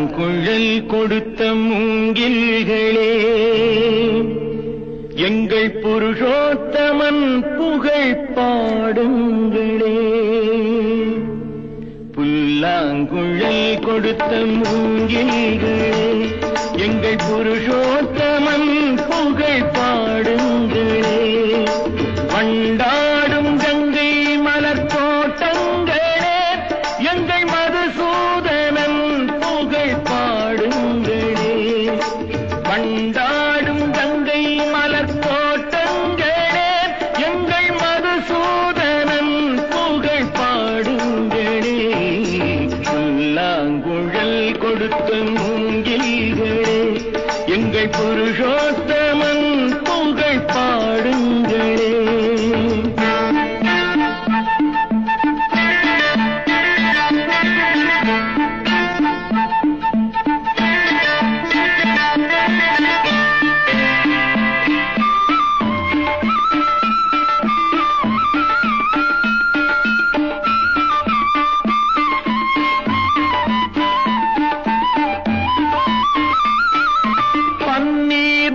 புல்லாங்குழல் கொடுத்த மூங்கில்களே, எங்கள் புருஷோத்தமன் புகழ் பாடுங்களே. புல்லாங்குழல் கொடுத்த மூங்கில்களே, எங்கள் புருஷோத்தமன் புகழ் பாடுங்களே. வண்டாடும் கங்கை மலர் தோட்டங்களே, எங்கள் மதுசூதனன் புகழ் பாடுங்களே. வண்டாடும் கங்கை மலர் தோட்டங்களே, எங்கள் மதுசூதனன் புகழ் பாடுங்களே. புல்லாங்குழல் கொடுத்த மூங்கில்களே, எங்கள் புருஷோத்தமன் புகழ் பாடுங்களே.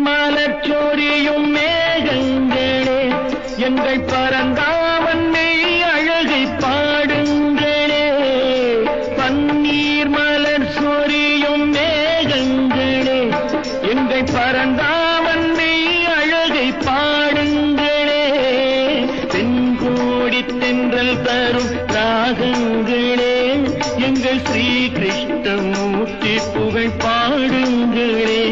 மலச்சோரியும் மேகங்களே, எங்கள் பரந்தாமன்னை அழகை பாடுங்களே. பன்னீர் மலர் சொரியும் மேகங்களே, எங்கள் பரந்தாமன்னை அழகை பாடுங்களே. தென்கோடி தென்றல் தரும் ராகங்களே, எங்கள் ஸ்ரீ கிருஷ்ணமூர்த்தி புகழ் பாடுங்களே.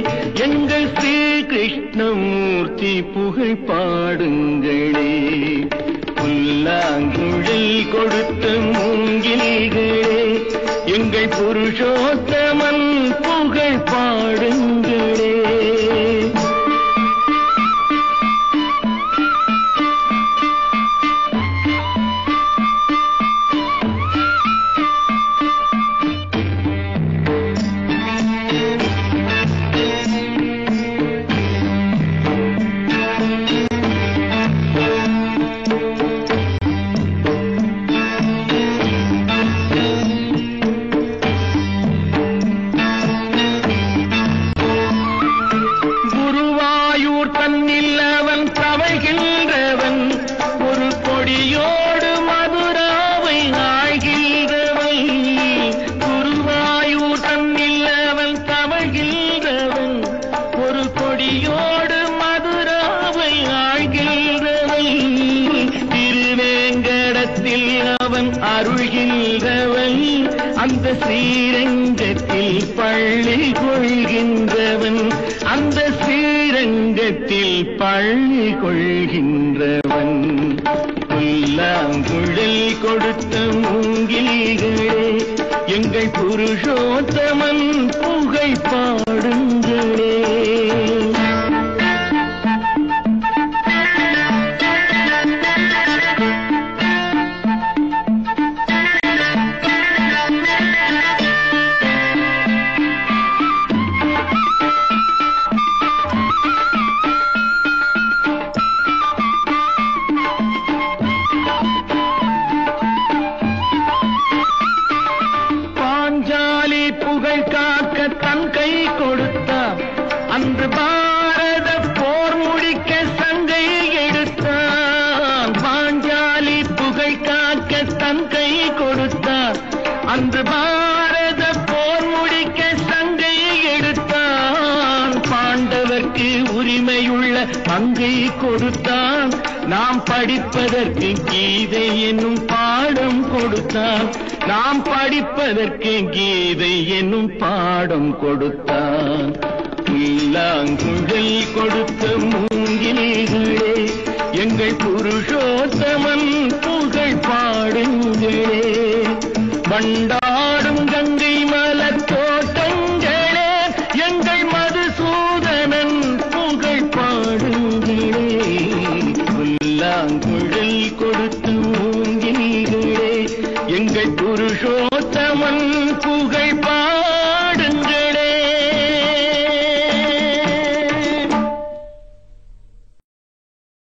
எங்கள் ஸ்ரீ கிருஷ்ணமூர்த்தி புகழ் பாடுங்களே. புல்லாங்குழல் கொடுத்த மூங்கில்களே, எங்கள் புருஷோத்தமன் புகழ் பாடுங்களே. தன்னில் அவன் தவழ்கின்றவன், ஒரு கொடியோடு மதுராவை ஆழ்கின்றவன். குருவாயூர் தன்னில் அவன் தவழ்கின்றவன், ஒரு கொடியோடு மதுராவை ஆழ்கின்றவன். திருவேங்கடத்தில் அவன் அருள்கின்றவன், அந்த ஸ்ரீரங்கத்தில் பள்ளி கொள்கின்றவன். அந்த ஸ்ரீரங்கத்தில் பள்ளி கொள்கின்றவன். புல்லாங்குழல் கொடுத்த மூங்கில்களே, எங்கள் புருஷோத்தமன் புகழ் பாடுங்களே. புகழ் காக்க தன் கை கொடுத்தான், அன்று பாரத போர் முடிக்க சங்கை எடுத்தான். பாஞ்சாலி புகழ் காக்க தன் கை கொடுத்தான், அன்று பாரத போர் முடிக்க சங்கை எடுத்தான். பாண்டவர்க்கு உரிமையுள்ள பங்கை கொடுத்தான், நாம் படிப்பதற்கு கீதை என்னும் பாடம் கொடுத்தான். நாம் படிப்பதற்கு கீதை என்னும் பாடம் கொடுத்தான். புல்லாங்குழல் கொடுத்த மூங்கில்களே, எங்கள் புருஷோத்தமன் புகழ் பாடுங்களே. வண்டா